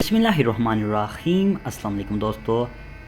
बिस्मिल्लाहिर्रहमानिर्रहीम। अस्सलाम वालेकुम दोस्तों,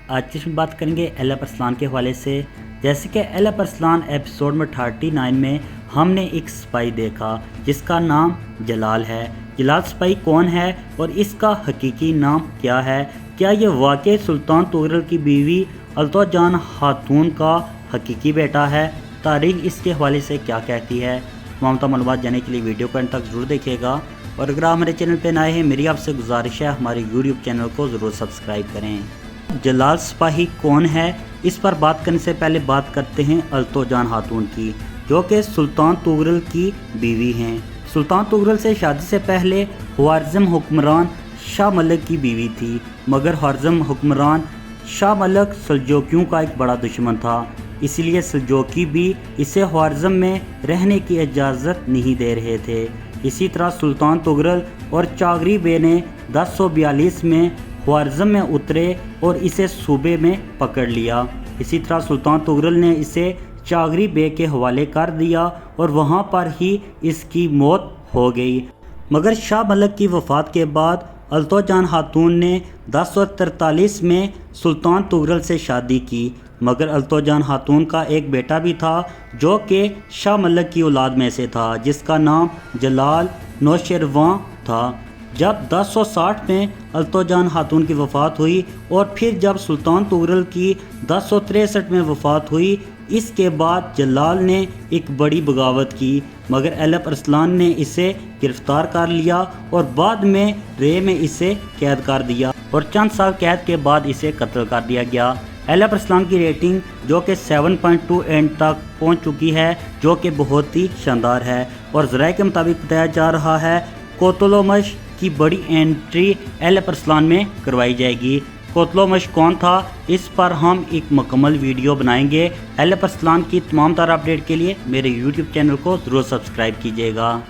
आज की इसमें बात करेंगे एल अरसलान के हवाले से। जैसे कि एल अरसलान एपिसोड में 39 में हमने एक सिपाही देखा जिसका नाम जलाल है। जलाल सिपाही कौन है और इसका हकीकी नाम क्या है? क्या ये वाकई सुल्तान तुगरल की बीवी अल्तो जान खातून का हकीकी बेटा है? तारीख इसके हवाले से क्या कहती है? तमाम मालूमात जानने के लिए वीडियो को अंत तक ज़रूर देखिएगा। और अगर आप हमारे चैनल पर नए हैं, मेरी आपसे गुजारिश है हमारे यूट्यूब चैनल को ज़रूर सब्सक्राइब करें। जलाल सिपाही कौन है, इस पर बात करने से पहले बात करते हैं अल्तो जान खातून की, जो कि सुल्तान तुगरल की बीवी हैं। सुल्तान तुगरल से शादी से पहले ख्वारिज़म हुक्मरान शाह मलिक की बीवी थी, मगर ख्वारिज़म हुक्मरान शाह मलिक सल्जोकियों का एक बड़ा दुश्मन था, इसलिए सल्जोकी भी इसे ख्वारिज़म में रहने की इजाज़त नहीं दे रहे थे। इसी तरह सुल्तान तुगरल और चागरी बे ने 1042 में ख्वारिज़म में उतरे और इसे सूबे में पकड़ लिया। इसी तरह सुल्तान तुगरल ने इसे चागरी बे के हवाले कर दिया और वहाँ पर ही इसकी मौत हो गई। मगर शाह मलिक की वफ़ात के बाद अल्तो जान खातून ने 1043 में सुल्तान तुगरल से शादी की, मगर अल्तो जान खातून का एक बेटा भी था जो कि शाह मलिक की औलाद में से था, जिसका नाम जलाल नौशेरवां था। जब 1060 में अल्तो जान खातून की वफ़ात हुई और फिर जब सुल्तान तुगरल की 1063 में वफ़ात हुई, इसके बाद जलाल ने एक बड़ी बगावत की, मगर एल अरसलान ने इसे गिरफ़्तार कर लिया और बाद में रे में इसे कैद कर दिया और चंद साल कैद के बाद इसे कत्ल कर दिया गया। एल अरसलान की रेटिंग जो कि 7.2 एंड तक पहुंच चुकी है, जो कि बहुत ही शानदार है। और ज़राए के मुताबिक बताया जा रहा है कोतलोमश की बड़ी एंट्री एल अरसलान में करवाई जाएगी। कोतलोमश कौन था, इस पर हम एक मुकम्मल वीडियो बनाएंगे। एल अरसलान की तमाम तरह अपडेट के लिए मेरे यूट्यूब चैनल को ज़रूर सब्सक्राइब कीजिएगा।